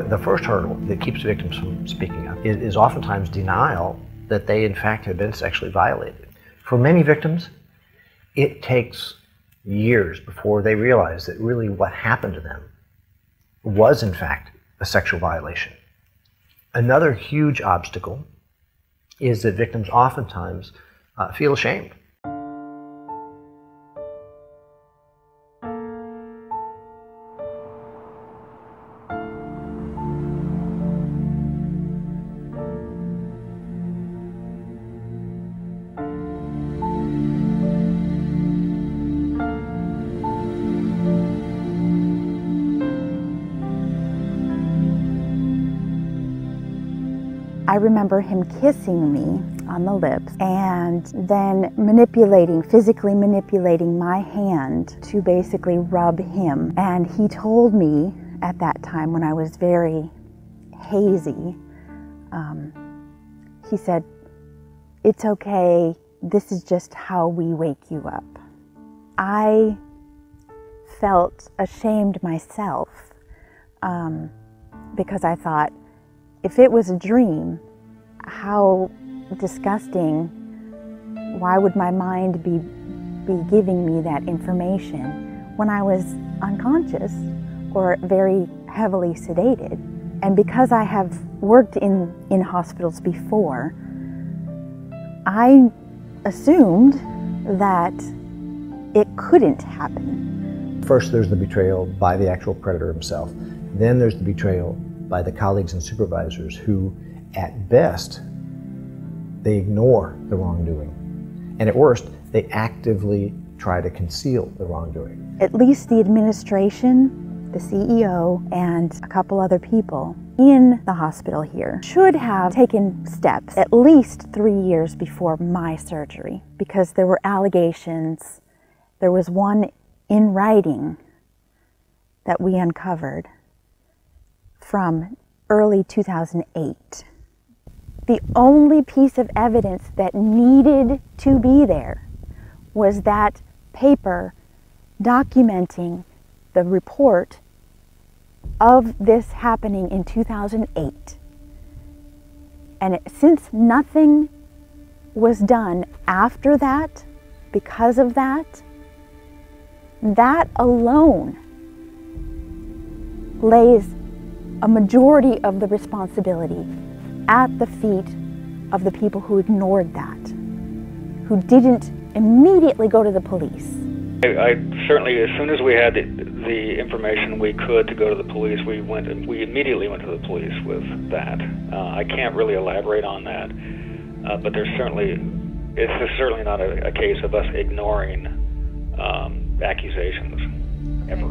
The first hurdle that keeps victims from speaking up is oftentimes denial that they in fact have been sexually violated. For many victims, it takes years before they realize that really what happened to them was in fact a sexual violation. Another huge obstacle is that victims oftentimes feel ashamed. I remember him kissing me on the lips and then physically manipulating my hand to basically rub him. And he told me at that time, when I was very hazy, he said, "It's okay, this is just how we wake you up." I felt ashamed myself because I thought, if it was a dream, how disgusting. Why would my mind be giving me that information when I was unconscious or very heavily sedated? And because I have worked in hospitals before, I assumed that it couldn't happen. First, there's the betrayal by the actual predator himself. Then there's the betrayal by the colleagues and supervisors who, at best, they ignore the wrongdoing. And at worst, they actively try to conceal the wrongdoing. At least the administration, the CEO, and a couple other people in the hospital here should have taken steps at least 3 years before my surgery, because there were allegations. There was one in writing that we uncovered from early 2008. The only piece of evidence that needed to be there was that paper documenting the report of this happening in 2008. And since nothing was done after that, because of that, that alone lays a majority of the responsibility at the feet of the people who ignored that, who didn't immediately go to the police. I certainly, as soon as we had the information we could to go to the police, we immediately went to the police with that. I can't really elaborate on that, but it's certainly not a case of us ignoring accusations ever.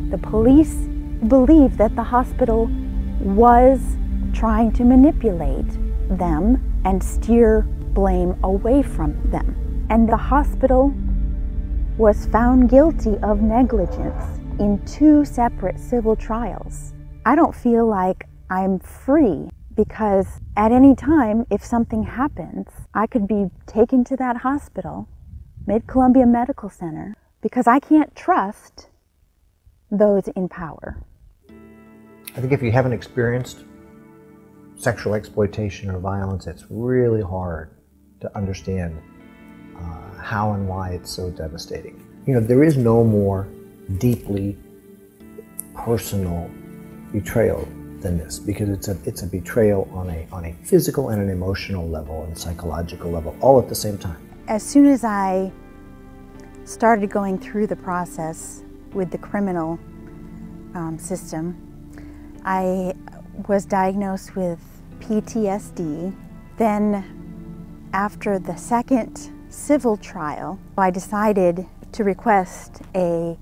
The police believed that the hospital was trying to manipulate them and steer blame away from them. And the hospital was found guilty of negligence in 2 separate civil trials. I don't feel like I'm free, because at any time, if something happens, I could be taken to that hospital, Mid-Columbia Medical Center, because I can't trust those in power. I think if you haven't experienced sexual exploitation or violence, it's really hard to understand how and why it's so devastating. You know, there is no more deeply personal betrayal than this, because it's a betrayal on a physical and an emotional level and psychological level, all at the same time. As soon as I started going through the process with the criminal system, I was diagnosed with PTSD. Then, after the second civil trial, I decided to request a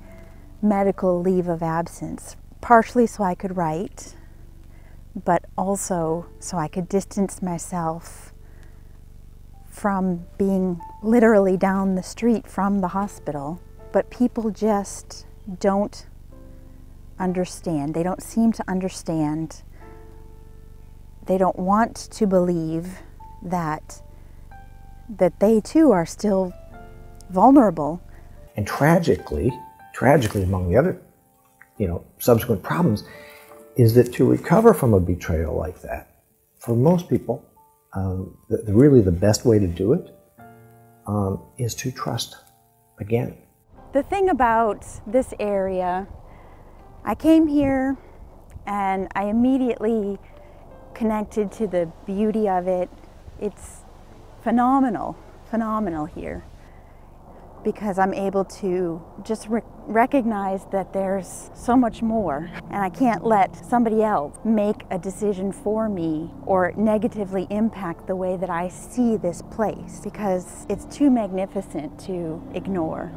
medical leave of absence, partially so I could write, but also so I could distance myself from being literally down the street from the hospital. But people just don't understand. They don't seem to understand. They don't want to believe that they too are still vulnerable. And tragically among the other, subsequent problems, is that to recover from a betrayal like that, for most people, really the best way to do it is to trust again. The thing about this area, I came here and I immediately connected to the beauty of it. It's phenomenal here, because I'm able to just recognize that there's so much more, and I can't let somebody else make a decision for me or negatively impact the way that I see this place, because it's too magnificent to ignore.